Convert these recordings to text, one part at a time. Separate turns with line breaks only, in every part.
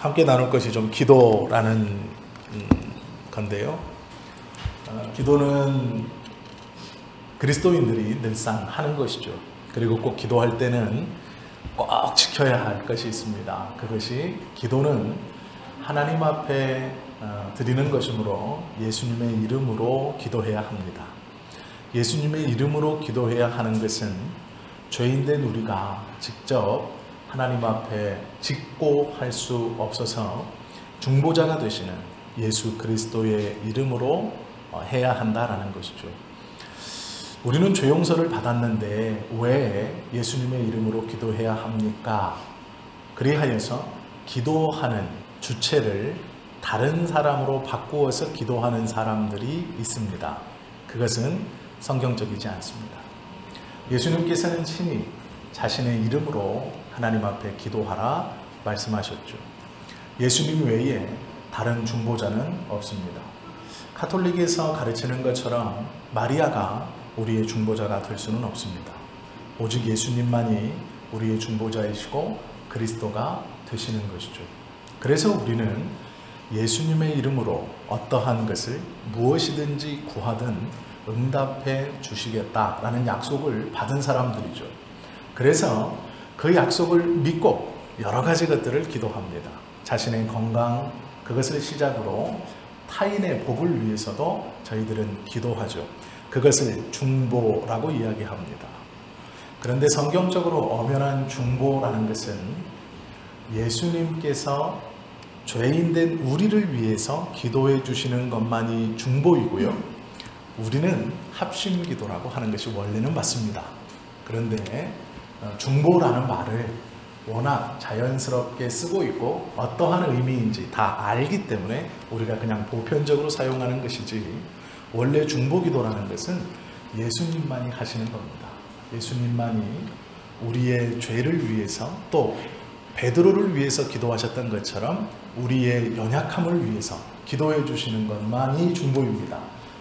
함께 나눌 것이 좀 기도라는 건데요. 기도는 그리스도인들이 늘상 하는 것이죠. 그리고 꼭 기도할 때는 꼭 지켜야 할 것이 있습니다. 그것이 기도는 하나님 앞에 드리는 것이므로 예수님의 이름으로 기도해야 합니다. 예수님의 이름으로 기도해야 하는 것은 죄인된 우리가 직접 하나님 앞에 짓고 할 수 없어서 중보자가 되시는 예수 그리스도의 이름으로 해야 한다라는 것이죠. 우리는 죄 용서를 받았는데 왜 예수님의 이름으로 기도해야 합니까? 그리하여서 기도하는 주체를 다른 사람으로 바꾸어서 기도하는 사람들이 있습니다. 그것은 성경적이지 않습니다. 예수님께서는 친히 자신의 이름으로 하나님 앞에 기도하라 말씀하셨죠. 예수님 외에 다른 중보자는 없습니다. 카톨릭에서 가르치는 것처럼 마리아가 우리의 중보자가 될 수는 없습니다. 오직 예수님만이 우리의 중보자이시고 그리스도가 되시는 것이죠. 그래서 우리는 예수님의 이름으로 어떠한 것을 무엇이든지 구하든 응답해 주시겠다라는 약속을 받은 사람들이죠. 그래서 그 약속을 믿고 여러 가지 것들을 기도합니다. 자신의 건강, 그것을 시작으로 타인의 복을 위해서도 저희들은 기도하죠. 그것을 중보라고 이야기합니다. 그런데 성경적으로 엄연한 중보라는 것은 예수님께서 죄인된 우리를 위해서 기도해 주시는 것만이 중보이고요. 우리는 합심기도라고 하는 것이 원래는 맞습니다. 그런데 중보라는 말을 워낙 자연스럽게 쓰고 있고 어떠한 의미인지 다 알기 때문에 우리가 그냥 보편적으로 사용하는 것이지, 원래 중보기도라는 것은 예수님만이 하시는 겁니다. 예수님만이 우리의 죄를 위해서, 또 베드로를 위해서 기도하셨던 것처럼 우리의 연약함을 위해서 기도해 주시는 것만이 중보입니다.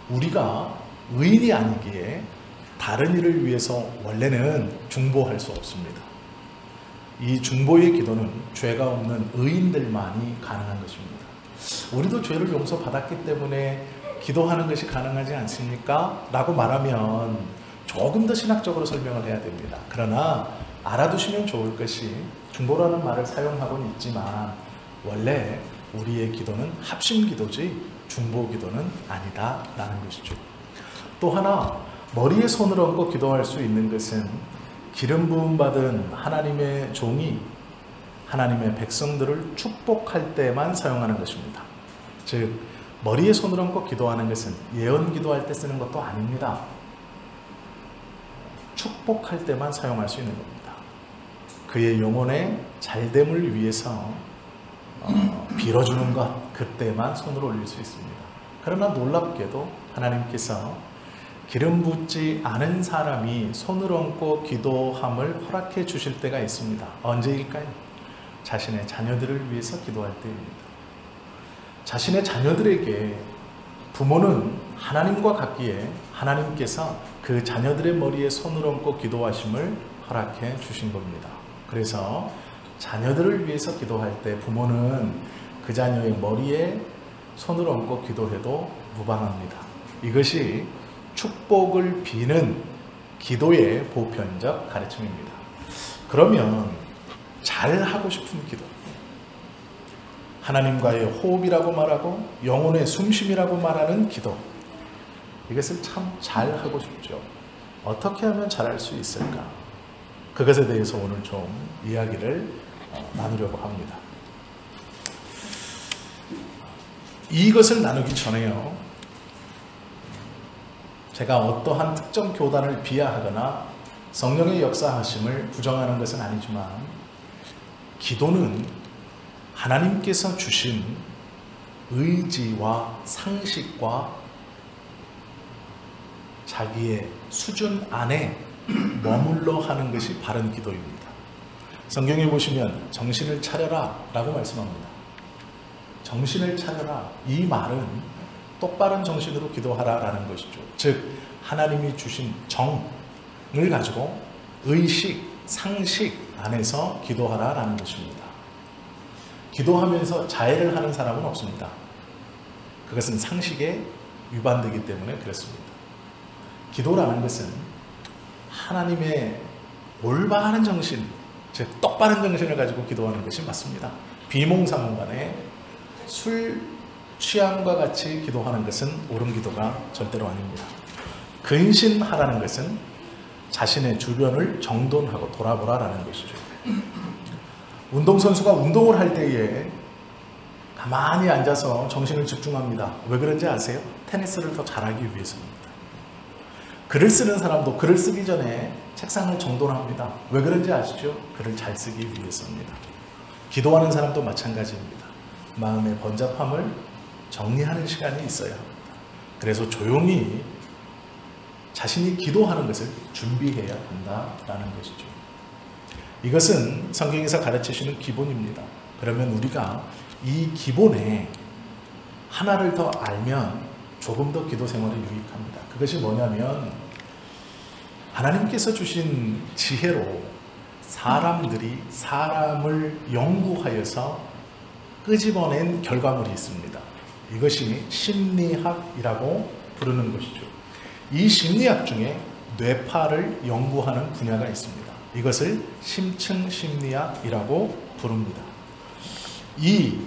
우리가 의인이 아니기에 다른 이를 위해서 원래는 중보할 수 없습니다. 이 중보의 기도는 죄가 없는 의인들만이 가능한 것입니다. 우리도 죄를 용서받았기 때문에 기도하는 것이 가능하지 않습니까? 라고 말하면 조금 더 신학적으로 설명을 해야 됩니다. 그러나 알아두시면 좋을 것이, 중보라는 말을 사용하고는 있지만 원래 우리의 기도는 합심기도지 중보기도는 아니다라는 것이죠. 또 하나, 머리에 손을 얹고 기도할 수 있는 것은 기름 부음 받은 하나님의 종이 하나님의 백성들을 축복할 때만 사용하는 것입니다. 즉, 머리에 손을 얹고 기도하는 것은 예언 기도할 때 쓰는 것도 아닙니다. 축복할 때만 사용할 수 있는 겁니다. 그의 영혼의 잘됨을 위해서 빌어주는 것, 그때만 손을 올릴 수 있습니다. 그러나 놀랍게도 하나님께서 기름 붓지 않은 사람이 손을 얹고 기도함을 허락해 주실 때가 있습니다. 언제일까요? 자신의 자녀들을 위해서 기도할 때입니다. 자신의 자녀들에게, 부모는 하나님과 같기에 하나님께서 그 자녀들의 머리에 손을 얹고 기도하심을 허락해 주신 겁니다. 그래서 자녀들을 위해서 기도할 때 부모는 그 자녀의 머리에 손을 얹고 기도해도 무방합니다. 이것이 축복을 비는 기도의 보편적 가르침입니다. 그러면 잘하고 싶은 기도, 하나님과의 호흡이라고 말하고 영혼의 숨쉼이라고 말하는 기도, 이것을 참 잘하고 싶죠. 어떻게 하면 잘할 수 있을까? 그것에 대해서 오늘 좀 이야기를 나누려고 합니다. 이것을 나누기 전에요, 제가 어떠한 특정 교단을 비하하거나 성령의 역사하심을 부정하는 것은 아니지만, 기도는 하나님께서 주신 의지와 상식과 자기의 수준 안에 머물러 하는 것이 바른 기도입니다. 성경에 보시면 정신을 차려라 라고 말씀합니다. 정신을 차려라, 이 말은 똑바른 정신으로 기도하라 라는 것이죠. 즉, 하나님이 주신 정을 가지고 의식, 상식 안에서 기도하라 라는 것입니다. 기도하면서 자해를 하는 사람은 없습니다. 그것은 상식에 위반되기 때문에 그렇습니다. 기도라는 것은 하나님의 올바른 정신, 즉 똑바른 정신을 가지고 기도하는 것이 맞습니다. 비몽사몽간에 술 취함과 같이 기도하는 것은 옳은 기도가 절대로 아닙니다. 근신하라는 것은 자신의 주변을 정돈하고 돌아보라라는 것이죠. 운동선수가 운동을 할 때에 가만히 앉아서 정신을 집중합니다. 왜 그런지 아세요? 테니스를 더 잘하기 위해서입니다. 글을 쓰는 사람도 글을 쓰기 전에 책상을 정돈합니다. 왜 그런지 아시죠? 글을 잘 쓰기 위해서입니다. 기도하는 사람도 마찬가지입니다. 마음의 번잡함을 정리하는 시간이 있어야 합니다. 그래서 조용히 자신이 기도하는 것을 준비해야 한다라는 것이죠. 이것은 성경에서 가르치시는 기본입니다. 그러면 우리가 이 기본에 하나를 더 알면 조금 더 기도 생활에 유익합니다. 그것이 뭐냐면 하나님께서 주신 지혜로 사람들이 사람을 연구하여서 끄집어낸 결과물이 있습니다. 이것이 심리학이라고 부르는 것이죠. 이 심리학 중에 뇌파를 연구하는 분야가 있습니다. 이것을 심층심리학이라고 부릅니다. 이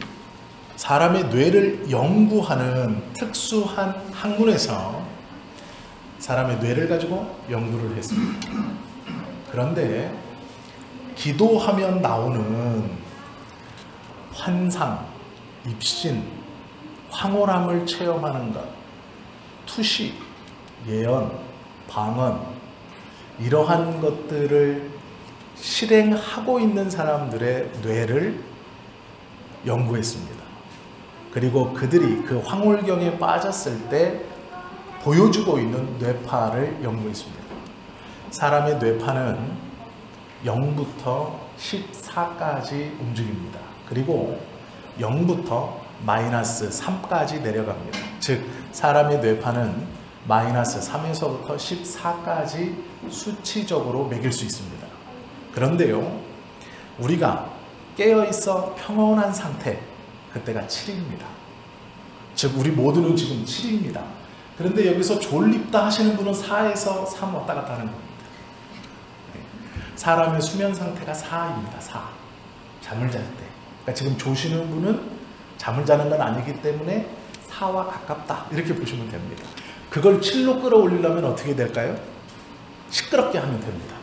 사람의 뇌를 연구하는 특수한 학문에서 사람의 뇌를 가지고 연구를 했습니다. 그런데 기도하면 나오는 환상, 입신, 황홀함을 체험하는 것, 투시, 예언, 방언, 이러한 것들을 실행하고 있는 사람들의 뇌를 연구했습니다. 그리고 그들이 그 황홀경에 빠졌을 때 보여주고 있는 뇌파를 연구했습니다. 사람의 뇌파는 0부터 14까지 움직입니다. 그리고 0부터 마이너스 3까지 내려갑니다. 즉 사람의 뇌파는 마이너스 3에서부터 14까지 수치적으로 매길 수 있습니다. 그런데요, 우리가 깨어있어 평온한 상태, 그때가 7입니다. 즉 우리 모두는 지금 7입니다. 그런데 여기서 졸립다 하시는 분은 4에서 3 왔다 갔다 하는 겁니다. 사람의 수면 상태가 4입니다. 4. 잠을 잘 때. 그러니까 지금 조시는 분은 잠을 자는 건 아니기 때문에 4와 가깝다, 이렇게 보시면 됩니다. 그걸 7로 끌어올리려면 어떻게 될까요? 시끄럽게 하면 됩니다.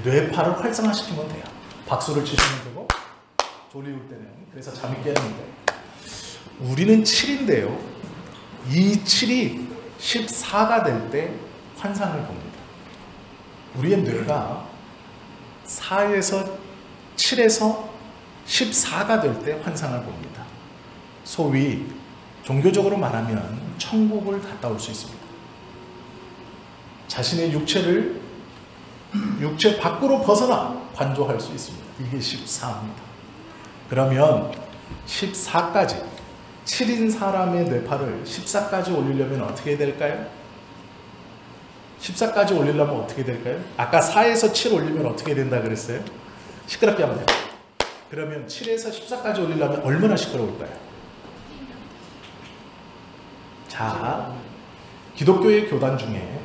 뇌파를 활성화시키면 돼요. 박수를 치시면 되고, 졸리울 때는 그래서 잠이 깨는 거예요. 우리는 7인데요. 이 7이 14가 될 때 환상을 봅니다. 우리의 뇌가 4에서 7에서 14가 될 때 환상을 봅니다. 소위 종교적으로 말하면 천국을 갔다 올 수 있습니다. 자신의 육체 밖으로 벗어나 관조할 수 있습니다. 이게 14입니다. 그러면 14까지 7인 사람의 뇌파를 14까지 올리려면 어떻게 될까요? 14까지 올리려면 어떻게 될까요? 아까 4에서 7 올리면 어떻게 된다 그랬어요? 시끄럽게 하면 돼요. 그러면 7에서 14까지 올리려면 얼마나 시끄러울까요? 자, 기독교의 교단 중에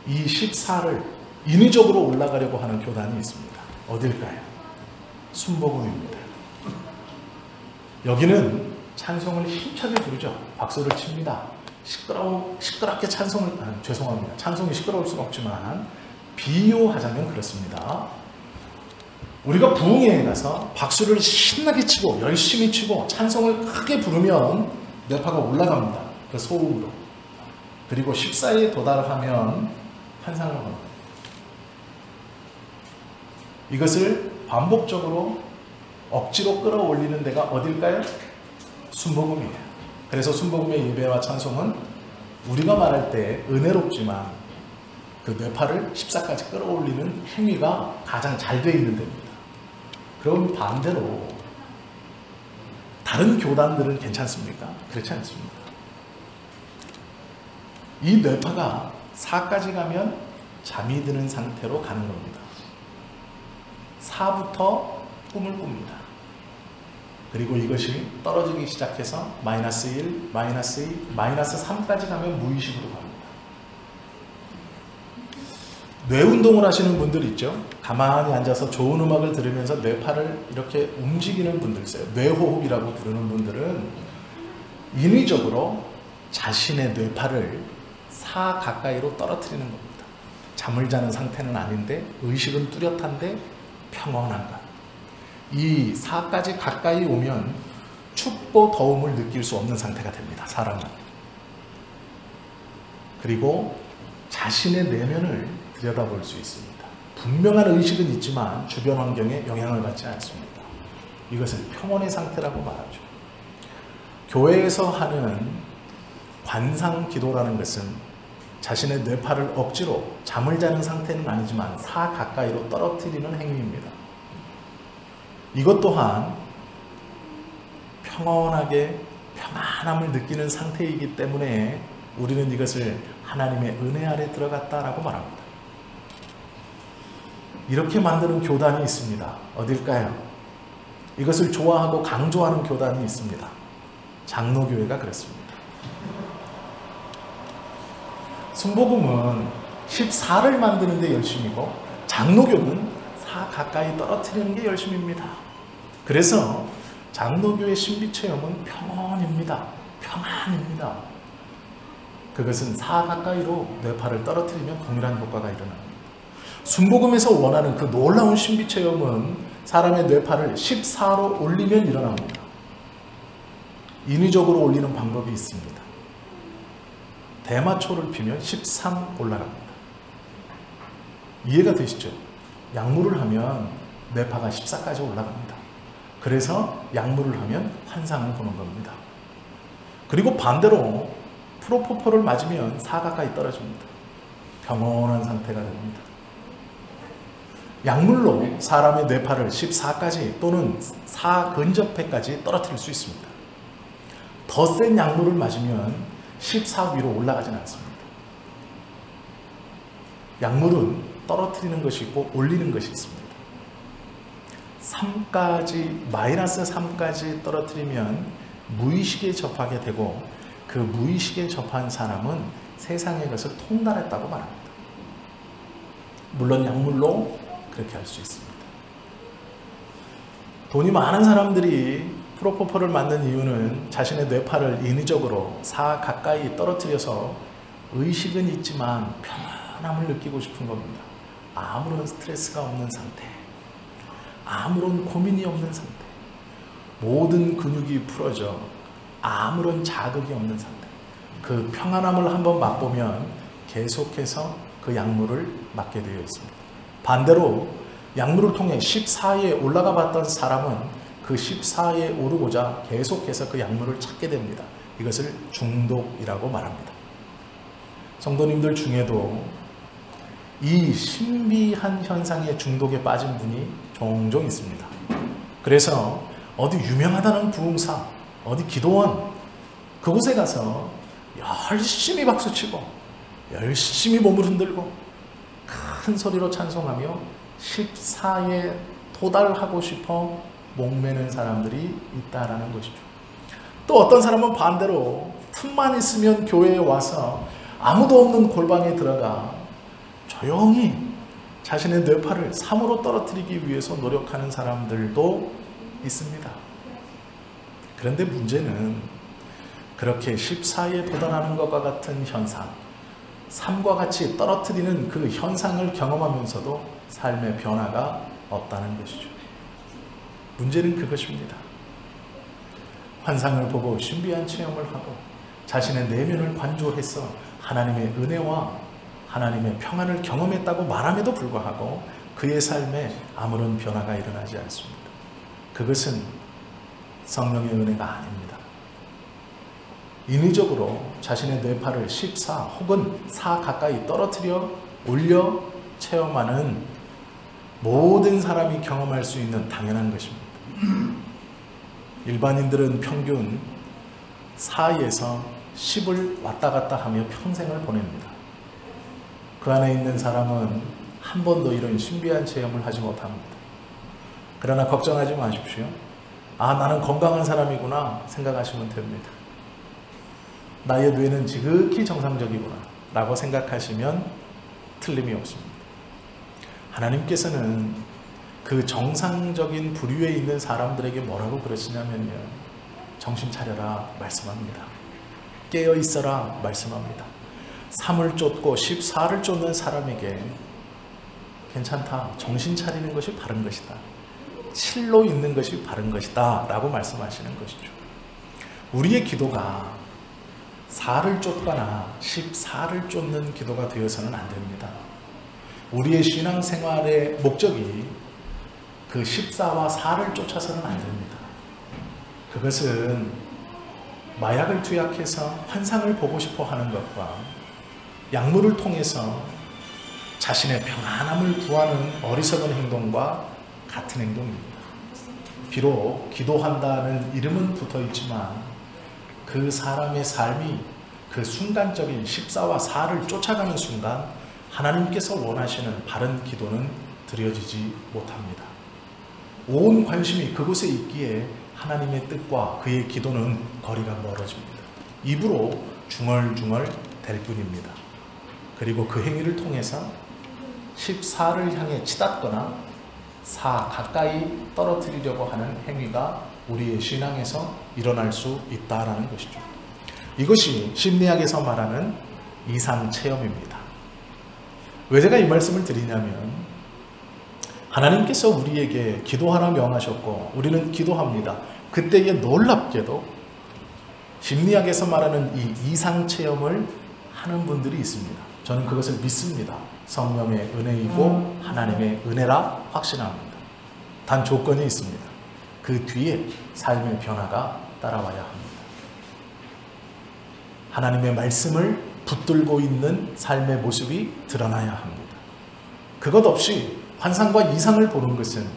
이 14를 인위적으로 올라가려고 하는 교단이 있습니다. 어딜까요? 순복음입니다. 여기는 찬송을 힘차게 부르죠. 박수를 칩니다. 시끄럽게 찬송을, 죄송합니다. 찬송이 시끄러울 수는 없지만 비유하자면 그렇습니다. 우리가 부흥회에 가서 박수를 신나게 치고 열심히 치고 찬송을 크게 부르면 뇌파가 올라갑니다. 그 소음으로. 그리고 14에 도달하면 환상을 합니다. 이것을 반복적으로 억지로 끌어올리는 데가 어딜까요? 순복음이에요. 그래서 순복음의 예배와 찬송은 우리가 말할 때 은혜롭지만 그 뇌파를 14까지 끌어올리는 행위가 가장 잘 되어 있는 데입니다. 그럼 반대로 다른 교단들은 괜찮습니까? 그렇지 않습니다. 이 뇌파가 4까지 가면 잠이 드는 상태로 가는 겁니다. 4부터 꿈을 꿉니다. 그리고 이것이 떨어지기 시작해서 마이너스 1, 마이너스 2, 마이너스 3까지 가면 무의식으로 갑니다. 뇌 운동을 하시는 분들 있죠. 가만히 앉아서 좋은 음악을 들으면서 뇌파를 이렇게 움직이는 분들 있어요. 뇌호흡이라고 부르는 분들은 인위적으로 자신의 뇌파를 4 가까이로 떨어뜨리는 겁니다. 잠을 자는 상태는 아닌데 의식은 뚜렷한데 평온한 것. 이 4까지 가까이 오면 춥고 더움을 느낄 수 없는 상태가 됩니다. 사람은. 그리고 자신의 내면을 들여다볼 수 있습니다. 분명한 의식은 있지만 주변 환경에 영향을 받지 않습니다. 이것을 평온의 상태라고 말하죠. 교회에서 하는 관상 기도라는 것은 자신의 뇌파를 억지로 잠을 자는 상태는 아니지만 4 가까이로 떨어뜨리는 행위입니다. 이것 또한 평온하게 평안함을 느끼는 상태이기 때문에 우리는 이것을 하나님의 은혜 아래 들어갔다라고 말합니다. 이렇게 만드는 교단이 있습니다. 어딜까요? 이것을 좋아하고 강조하는 교단이 있습니다. 장로교회가 그렇습니다. 순복음은 14를 만드는 데 열심이고 장로교는 4 가까이 떨어뜨리는 게 열심입니다. 그래서 장로교의 신비체험은 평온입니다. 평안입니다. 그것은 4 가까이로 뇌파를 떨어뜨리면 동일한 효과가 일어납니다. 순복음에서 원하는 그 놀라운 신비체험은 사람의 뇌파를 14로 올리면 일어납니다. 인위적으로 올리는 방법이 있습니다. 대마초를 피면 13 올라갑니다. 이해가 되시죠? 약물을 하면 뇌파가 14까지 올라갑니다. 그래서 약물을 하면 환상을 보는 겁니다. 그리고 반대로 프로포폴을 맞으면 4 가까이 떨어집니다. 평온한 상태가 됩니다. 약물로 사람의 뇌파를 14까지 또는 4 근접해까지 떨어뜨릴 수 있습니다. 더 센 약물을 맞으면 14 위로 올라가지는 않습니다. 약물은 떨어뜨리는 것이 있고 올리는 것이 있습니다. 3까지, 마이너스 3까지 떨어뜨리면 무의식에 접하게 되고 그 무의식에 접한 사람은 세상의 것을 통달했다고 말합니다. 물론 약물로 그렇게 할 수 있습니다. 돈이 많은 사람들이 프로포폴을 맞는 이유는 자신의 뇌파를 인위적으로 4 가까이 떨어뜨려서 의식은 있지만 편안함을 느끼고 싶은 겁니다. 아무런 스트레스가 없는 상태, 아무런 고민이 없는 상태, 모든 근육이 풀어져 아무런 자극이 없는 상태. 그 평안함을 한번 맛보면 계속해서 그 약물을 맞게 되어 있습니다. 반대로 약물을 통해 14에 올라가 봤던 사람은 그 14에 오르고자 계속해서 그 약물을 찾게 됩니다. 이것을 중독이라고 말합니다. 성도님들 중에도 이 신비한 현상의 중독에 빠진 분이 종종 있습니다. 그래서 어디 유명하다는 부흥사, 어디 기도원, 그곳에 가서 열심히 박수치고 열심히 몸을 흔들고 큰 소리로 찬송하며 14에 도달하고 싶어 목매는 사람들이 있다라는 것이죠. 또 어떤 사람은 반대로 틈만 있으면 교회에 와서 아무도 없는 골방에 들어가 조용히 자신의 뇌파를 3으로 떨어뜨리기 위해서 노력하는 사람들도 있습니다. 그런데 문제는 그렇게 14에 도달하는 것과 같은 현상, 3과 같이 떨어뜨리는 그 현상을 경험하면서도 삶의 변화가 없다는 것이죠. 문제는 그것입니다. 환상을 보고 신비한 체험을 하고 자신의 내면을 관조해서 하나님의 은혜와 하나님의 평안을 경험했다고 말함에도 불구하고 그의 삶에 아무런 변화가 일어나지 않습니다. 그것은 성령의 은혜가 아닙니다. 인위적으로 자신의 뇌파를 14 혹은 4 가까이 떨어뜨려 올려 체험하는 모든 사람이 경험할 수 있는 당연한 것입니다. 일반인들은 평균 4에서 10을 왔다 갔다 하며 평생을 보냅니다. 그 안에 있는 사람은 한 번도 이런 신비한 체험을 하지 못합니다. 그러나 걱정하지 마십시오. 아, 나는 건강한 사람이구나 생각하시면 됩니다. 나의 뇌는 지극히 정상적이구나 라고 생각하시면 틀림이 없습니다. 하나님께서는 그 정상적인 부류에 있는 사람들에게 뭐라고 그러시냐면요, 정신 차려라 말씀합니다. 깨어 있어라 말씀합니다. 3을 쫓고 14를 쫓는 사람에게 괜찮다, 정신 차리는 것이 바른 것이다, 7로 있는 것이 바른 것이다 라고 말씀하시는 것이죠. 우리의 기도가 4를 쫓거나 14를 쫓는 기도가 되어서는 안 됩니다. 우리의 신앙생활의 목적이 그 14와 4를 쫓아서는 안 됩니다. 그것은 마약을 투약해서 환상을 보고 싶어 하는 것과 약물을 통해서 자신의 평안함을 구하는 어리석은 행동과 같은 행동입니다. 비록 기도한다는 이름은 붙어 있지만 그 사람의 삶이 그 순간적인 14와 4를 쫓아가는 순간 하나님께서 원하시는 바른 기도는 드려지지 못합니다. 온 관심이 그곳에 있기에 하나님의 뜻과 그의 기도는 거리가 멀어집니다. 입으로 중얼중얼 댈 뿐입니다. 그리고 그 행위를 통해서 14를 향해 치닫거나 4 가까이 떨어뜨리려고 하는 행위가 우리의 신앙에서 일어날 수 있다라는 것이죠. 이것이 심리학에서 말하는 이상 체험입니다. 왜 제가 이 말씀을 드리냐면, 하나님께서 우리에게 기도하라 명하셨고 우리는 기도합니다. 그때에 놀랍게도 심리학에서 말하는 이 이상 체험을 하는 분들이 있습니다. 저는 그것을 믿습니다. 성령의 은혜이고 하나님의 은혜라 확신합니다. 단 조건이 있습니다. 그 뒤에 삶의 변화가 따라와야 합니다. 하나님의 말씀을 붙들고 있는 삶의 모습이 드러나야 합니다. 그것 없이 환상과 이상을 보는 것은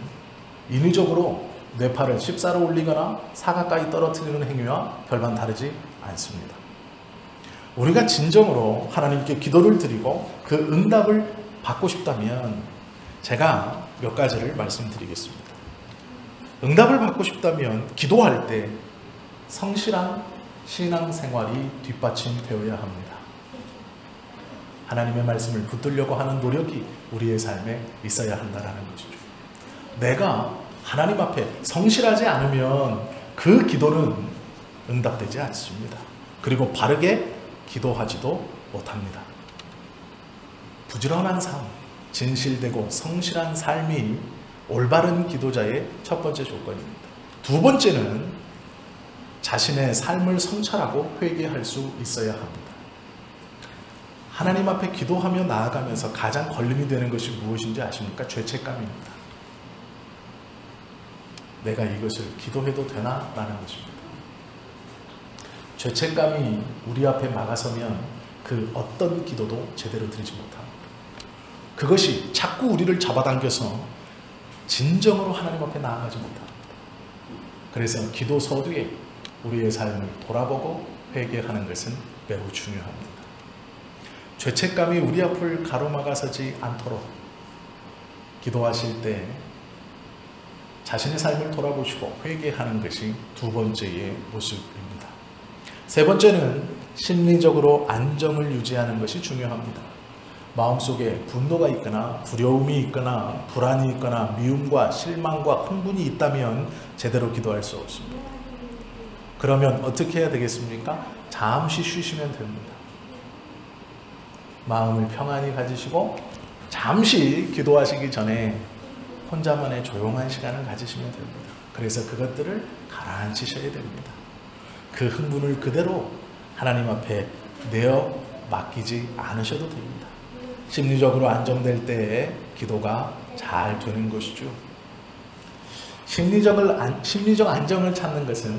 인위적으로 뇌파를 14로 올리거나 4 가까이 떨어뜨리는 행위와 별반 다르지 않습니다. 우리가 진정으로 하나님께 기도를 드리고 그 응답을 받고 싶다면 제가 몇 가지를 말씀드리겠습니다. 응답을 받고 싶다면 기도할 때 성실한 신앙생활이 뒷받침되어야 합니다. 하나님의 말씀을 붙들려고 하는 노력이 우리의 삶에 있어야 한다는 것이죠. 내가 하나님 앞에 성실하지 않으면 그 기도는 응답되지 않습니다. 그리고 바르게 기도하지도 못합니다. 부지런한 삶, 진실되고 성실한 삶이 올바른 기도자의 첫 번째 조건입니다. 두 번째는 자신의 삶을 성찰하고 회개할 수 있어야 합니다. 하나님 앞에 기도하며 나아가면서 가장 걸림이 되는 것이 무엇인지 아십니까? 죄책감입니다. 내가 이것을 기도해도 되나? 라는 것입니다. 죄책감이 우리 앞에 막아서면 그 어떤 기도도 제대로 드리지 못합니다. 그것이 자꾸 우리를 잡아당겨서 진정으로 하나님 앞에 나아가지 못합니다. 그래서 기도 서두에 우리의 삶을 돌아보고 회개하는 것은 매우 중요합니다. 죄책감이 우리 앞을 가로막아서지 않도록 기도하실 때 자신의 삶을 돌아보시고 회개하는 것이 두 번째의 모습입니다. 세 번째는 심리적으로 안정을 유지하는 것이 중요합니다. 마음속에 분노가 있거나 두려움이 있거나 불안이 있거나 미움과 실망과 흥분이 있다면 제대로 기도할 수 없습니다. 그러면 어떻게 해야 되겠습니까? 잠시 쉬시면 됩니다. 마음을 평안히 가지시고 잠시 기도하시기 전에 혼자만의 조용한 시간을 가지시면 됩니다. 그래서 그것들을 가라앉히셔야 됩니다. 그 흥분을 그대로 하나님 앞에 내어 맡기지 않으셔도 됩니다. 심리적으로 안정될 때에 기도가 잘 되는 것이죠. 심리적 안정을 찾는 것은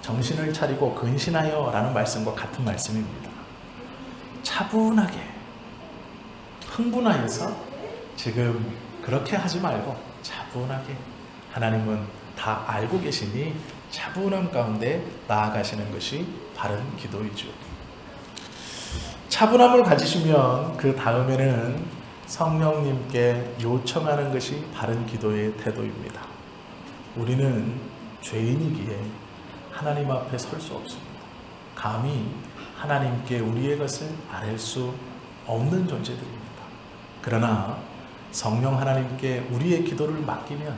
정신을 차리고 근신하여 라는 말씀과 같은 말씀입니다. 차분하게 흥분하여서 지금 그렇게 하지 말고 차분하게, 하나님은 다 알고 계시니 차분함 가운데 나아가시는 것이 바른 기도이죠. 차분함을 가지시면 그 다음에는 성령님께 요청하는 것이 바른 기도의 태도입니다. 우리는 죄인이기에 하나님 앞에 설 수 없습니다. 감히 하나님께 우리의 것을 아뢰 수 없는 존재들입니다. 그러나 성령 하나님께 우리의 기도를 맡기면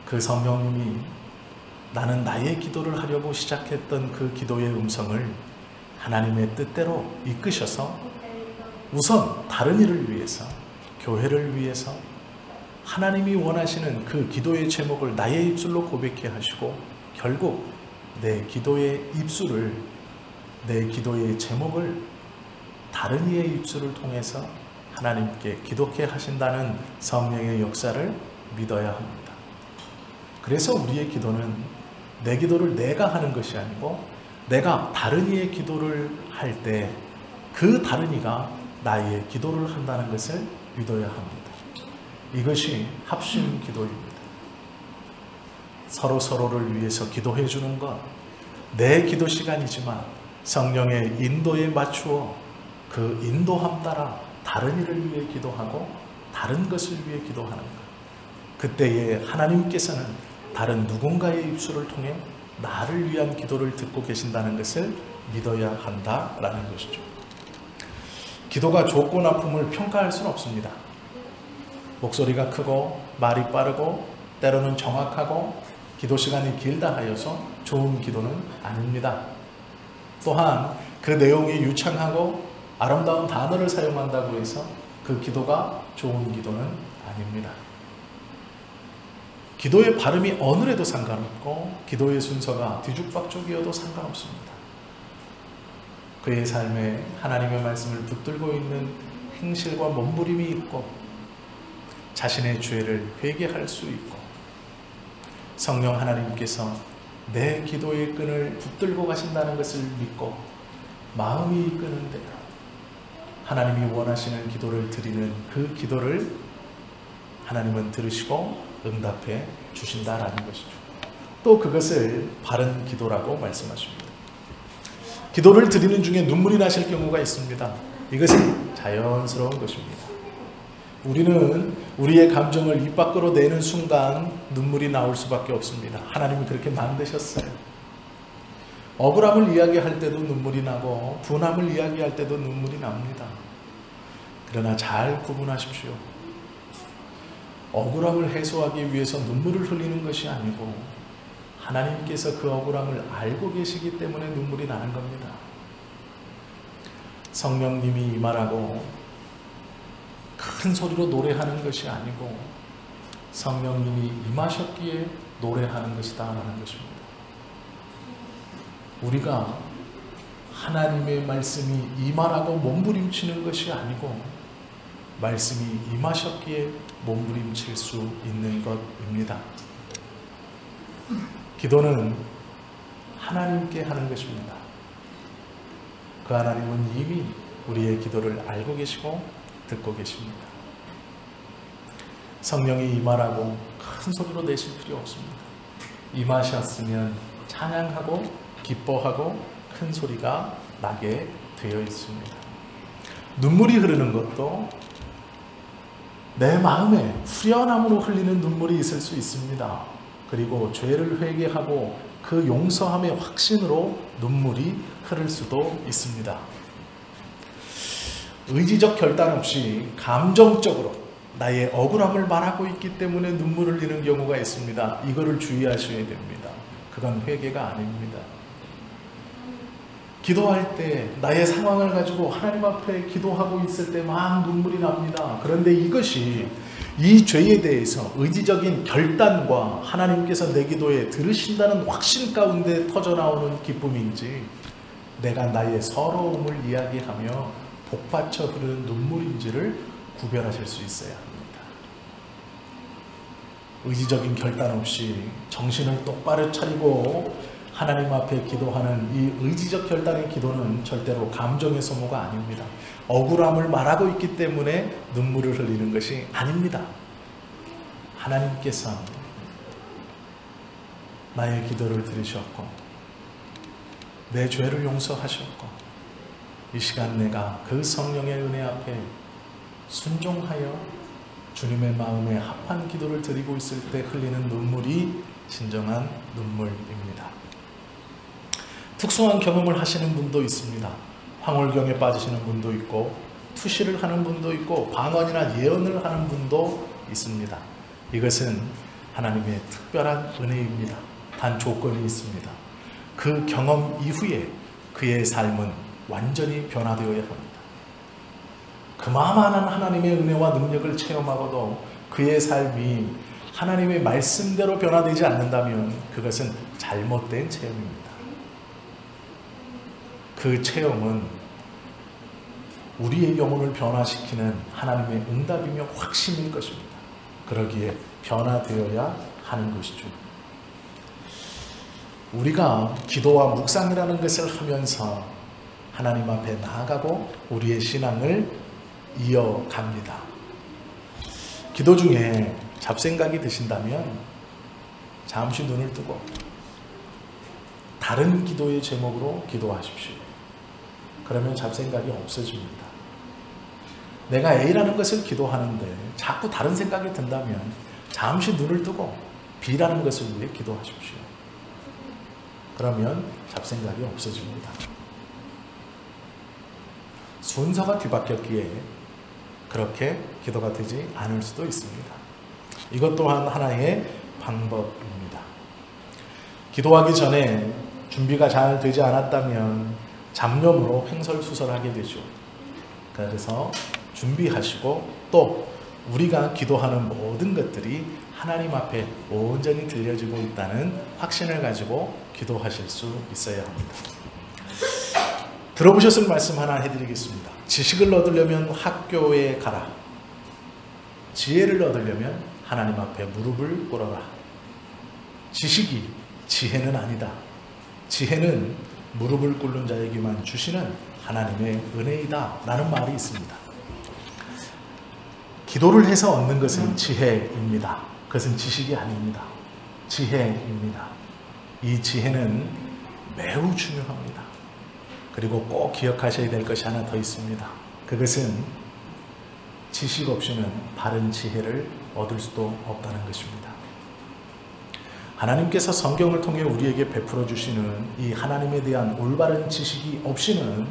그 성령님이 나는 나의 기도를 하려고 시작했던 그 기도의 음성을 하나님의 뜻대로 이끄셔서 우선 다른 일을 위해서, 교회를 위해서 하나님이 원하시는 그 기도의 제목을 나의 입술로 고백해 하시고 결국 내 기도의 입술을, 내 기도의 제목을 다른 이의 입술을 통해서 하나님께 기도케 하신다는 성령의 역사를 믿어야 합니다. 그래서 우리의 기도는 내 기도를 내가 하는 것이 아니고 내가 다른 이의 기도를 할 때 그 다른 이가 나의 기도를 한다는 것을 믿어야 합니다. 이것이 합심 기도입니다. 서로를 위해서 기도해 주는 것, 내 기도 시간이지만 성령의 인도에 맞추어 그 인도함 따라 다른 일을 위해 기도하고 다른 것을 위해 기도하는 것. 그때에 하나님께서는 다른 누군가의 입술을 통해 나를 위한 기도를 듣고 계신다는 것을 믿어야 한다라는 것이죠. 기도가 좋고 나쁨을 평가할 수는 없습니다. 목소리가 크고 말이 빠르고 때로는 정확하고 기도 시간이 길다 하여서 좋은 기도는 아닙니다. 또한 그 내용이 유창하고 아름다운 단어를 사용한다고 해서 그 기도가 좋은 기도는 아닙니다. 기도의 발음이 어느래도 상관없고 기도의 순서가 뒤죽박죽이어도 상관없습니다. 그의 삶에 하나님의 말씀을 붙들고 있는 행실과 몸부림이 있고 자신의 죄를 회개할 수 있고 성령 하나님께서 내 기도의 끈을 붙들고 가신다는 것을 믿고 마음이 이끄는 대로 하나님이 원하시는 기도를 드리는 그 기도를 하나님은 들으시고 응답해 주신다라는 것이죠. 또 그것을 바른 기도라고 말씀하십니다. 기도를 드리는 중에 눈물이 나실 경우가 있습니다. 이것은 자연스러운 것입니다. 우리는 우리의 감정을 입 밖으로 내는 순간 눈물이 나올 수밖에 없습니다. 하나님이 그렇게 만드셨어요. 억울함을 이야기할 때도 눈물이 나고 분함을 이야기할 때도 눈물이 납니다. 그러나 잘 구분하십시오. 억울함을 해소하기 위해서 눈물을 흘리는 것이 아니고 하나님께서 그 억울함을 알고 계시기 때문에 눈물이 나는 겁니다. 성령님이 임하라고 큰 소리로 노래하는 것이 아니고 성령님이 임하셨기에 노래하는 것이다 라는 것입니다. 우리가 하나님의 말씀이 임하라고 몸부림치는 것이 아니고 말씀이 임하셨기에 몸부림칠 수 있는 것입니다. 기도는 하나님께 하는 것입니다. 그 하나님은 이미 우리의 기도를 알고 계시고 듣고 계십니다. 성령이 임하라고 큰 소리로 내실 필요 없습니다. 임하셨으면 찬양하고 기뻐하고 큰 소리가 나게 되어 있습니다. 눈물이 흐르는 것도 내 마음에 후련함으로 흘리는 눈물이 있을 수 있습니다. 그리고 죄를 회개하고 그 용서함의 확신으로 눈물이 흐를 수도 있습니다. 의지적 결단 없이 감정적으로 나의 억울함을 말하고 있기 때문에 눈물을 흘리는 경우가 있습니다. 이거를 주의하셔야 됩니다. 그건 회개가 아닙니다. 기도할 때 나의 상황을 가지고 하나님 앞에 기도하고 있을 때 막 눈물이 납니다. 그런데 이것이 이 죄에 대해서 의지적인 결단과 하나님께서 내 기도에 들으신다는 확신 가운데 터져나오는 기쁨인지 내가 나의 서러움을 이야기하며 복받쳐 흐르는 눈물인지를 구별하실 수 있어야 합니다. 의지적인 결단 없이 정신을 똑바로 차리고 하나님 앞에 기도하는 이 의지적 결단의 기도는 절대로 감정의 소모가 아닙니다. 억울함을 말하고 있기 때문에 눈물을 흘리는 것이 아닙니다. 하나님께서 나의 기도를 들으셨고 내 죄를 용서하셨고 이 시간 내가 그 성령의 은혜 앞에 순종하여 주님의 마음에 합한 기도를 드리고 있을 때 흘리는 눈물이 진정한 눈물입니다. 특수한 경험을 하시는 분도 있습니다. 황홀경에 빠지시는 분도 있고 투시를 하는 분도 있고 방언이나 예언을 하는 분도 있습니다. 이것은 하나님의 특별한 은혜입니다. 단 조건이 있습니다. 그 경험 이후에 그의 삶은 완전히 변화되어야 합니다. 그만한 하나님의 은혜와 능력을 체험하고도 그의 삶이 하나님의 말씀대로 변화되지 않는다면 그것은 잘못된 체험입니다. 그 체험은 우리의 영혼을 변화시키는 하나님의 응답이며 확신일 것입니다. 그러기에 변화되어야 하는 것이죠. 우리가 기도와 묵상이라는 것을 하면서 하나님 앞에 나아가고 우리의 신앙을 이어갑니다. 기도 중에 잡생각이 드신다면 잠시 눈을 뜨고 다른 기도의 제목으로 기도하십시오. 그러면 잡생각이 없어집니다. 내가 A라는 것을 기도하는데 자꾸 다른 생각이 든다면 잠시 눈을 뜨고 B라는 것을 위해 기도하십시오. 그러면 잡생각이 없어집니다. 순서가 뒤바뀌었기에 그렇게 기도가 되지 않을 수도 있습니다. 이것 또한 하나의 방법입니다. 기도하기 전에 준비가 잘 되지 않았다면 잡념으로 횡설수설하게 되죠. 그래서 준비하시고 또 우리가 기도하는 모든 것들이 하나님 앞에 온전히 들려지고 있다는 확신을 가지고 기도하실 수 있어야 합니다. 들어보셨을 말씀 하나 해드리겠습니다. 지식을 얻으려면 학교에 가라. 지혜를 얻으려면 하나님 앞에 무릎을 꿇어라. 지식이 지혜는 아니다. 지혜는 무릎을 꿇는 자에게만 주시는 하나님의 은혜이다 라는 말이 있습니다. 기도를 해서 얻는 것은 지혜입니다. 그것은 지식이 아닙니다. 지혜입니다. 이 지혜는 매우 중요합니다. 그리고 꼭 기억하셔야 될 것이 하나 더 있습니다. 그것은 지식 없이는 바른 지혜를 얻을 수도 없다는 것입니다. 하나님께서 성경을 통해 우리에게 베풀어 주시는 이 하나님에 대한 올바른 지식이 없이는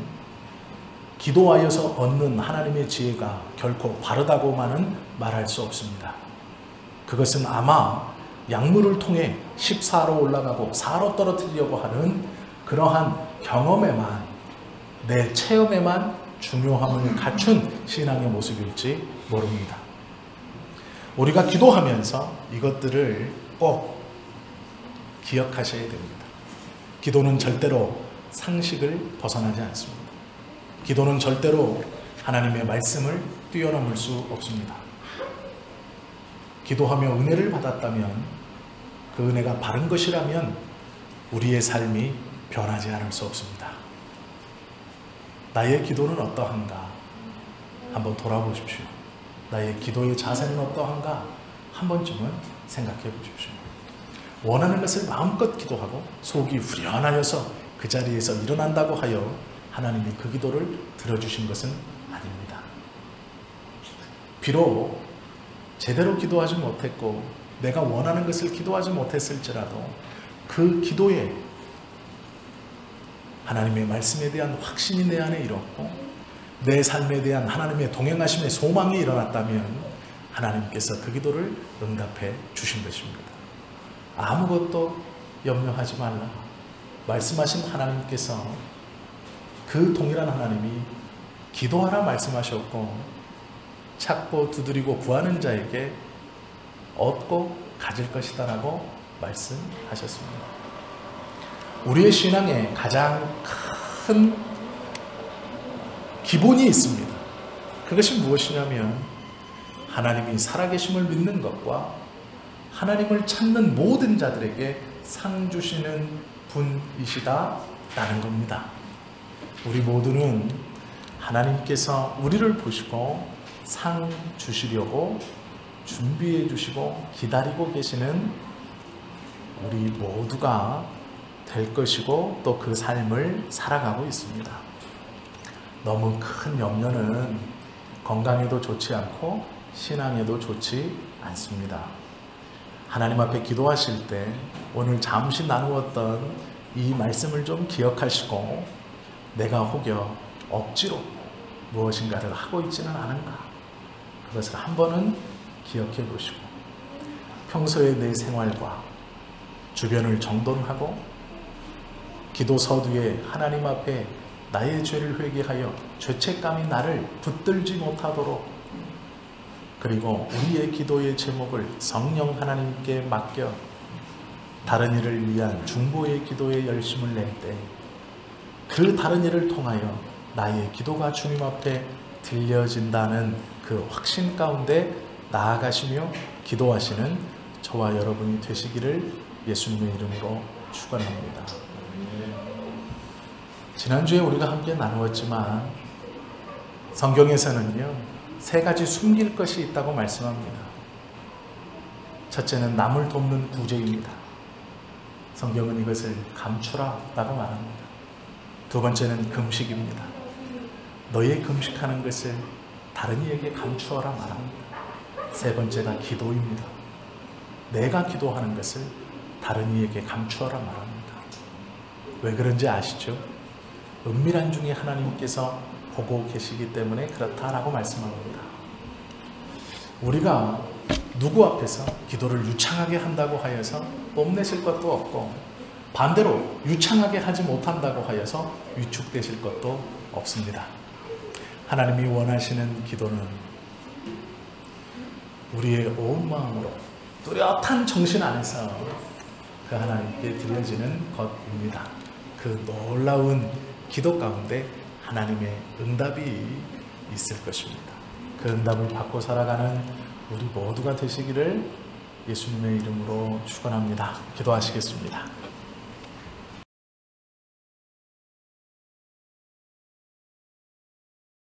기도하여서 얻는 하나님의 지혜가 결코 바르다고만은 말할 수 없습니다. 그것은 아마 약물을 통해 14로 올라가고 4로 떨어뜨리려고 하는 그러한 경험에만, 내 체험에만 중요함을 갖춘 신앙의 모습일지 모릅니다. 우리가 기도하면서 이것들을 꼭 기억하셔야 됩니다. 기도는 절대로 상식을 벗어나지 않습니다. 기도는 절대로 하나님의 말씀을 뛰어넘을 수 없습니다. 기도하며 은혜를 받았다면 그 은혜가 바른 것이라면 우리의 삶이 변하지 않을 수 없습니다. 나의 기도는 어떠한가? 한번 돌아보십시오. 나의 기도의 자세는 어떠한가? 한 번쯤은 생각해 보십시오. 원하는 것을 마음껏 기도하고 속이 후련하여서 그 자리에서 일어난다고 하여 하나님이 그 기도를 들어주신 것은 아닙니다. 비록 제대로 기도하지 못했고 내가 원하는 것을 기도하지 못했을지라도 그 기도에 하나님의 말씀에 대한 확신이 내 안에 일었고 내 삶에 대한 하나님의 동행하심의 소망이 일어났다면 하나님께서 그 기도를 응답해 주신 것입니다. 아무것도 염려하지 말라. 말씀하신 하나님께서 그 동일한 하나님이 기도하라 말씀하셨고 찾고 두드리고 구하는 자에게 얻고 가질 것이다 라고 말씀하셨습니다. 우리의 신앙에 가장 큰 기본이 있습니다. 그것이 무엇이냐면 하나님이 살아계심을 믿는 것과 하나님을 찾는 모든 자들에게 상 주시는 분이시다라는 겁니다. 우리 모두는 하나님께서 우리를 보시고 상 주시려고 준비해 주시고 기다리고 계시는 우리 모두가 될 것이고 또 그 삶을 살아가고 있습니다. 너무 큰 염려는 건강에도 좋지 않고 신앙에도 좋지 않습니다. 하나님 앞에 기도하실 때 오늘 잠시 나누었던 이 말씀을 좀 기억하시고 내가 혹여 억지로 무엇인가를 하고 있지는 않은가, 그것을 한 번은 기억해 보시고 평소에 내 생활과 주변을 정돈하고 기도 서두에 하나님 앞에 나의 죄를 회개하여 죄책감이 나를 붙들지 못하도록, 그리고 우리의 기도의 제목을 성령 하나님께 맡겨 다른 일을 위한 중보의 기도에 열심을 낼 때 그 다른 일을 통하여 나의 기도가 주님 앞에 들려진다는 그 확신 가운데 나아가시며 기도하시는 저와 여러분이 되시기를 예수님의 이름으로 축원합니다. 지난주에 우리가 함께 나누었지만 성경에서는요, 3가지 숨길 것이 있다고 말씀합니다. 첫째는 남을 돕는 구제입니다. 성경은 이것을 감추라 라고 말합니다. 두 번째는 금식입니다. 너의 금식하는 것을 다른 이에게 감추어라 말합니다. 세 번째가 기도입니다. 내가 기도하는 것을 다른 이에게 감추어라 말합니다. 왜 그런지 아시죠? 은밀한 중에 하나님께서 보고 계시기 때문에 그렇다라고 말씀합니다. 우리가 누구 앞에서 기도를 유창하게 한다고 하여서 뽐내실 것도 없고, 반대로 유창하게 하지 못한다고 하여서 위축되실 것도 없습니다. 하나님이 원하시는 기도는 우리의 온 마음으로 뚜렷한 정신 안에서 그 하나님께 드려지는 것입니다. 그 놀라운 기도 가운데 하나님의 응답이 있을 것입니다. 그 응답을 받고 살아가는 우리 모두가 되시기를 예수님의 이름으로 축원합니다. 기도하시겠습니다.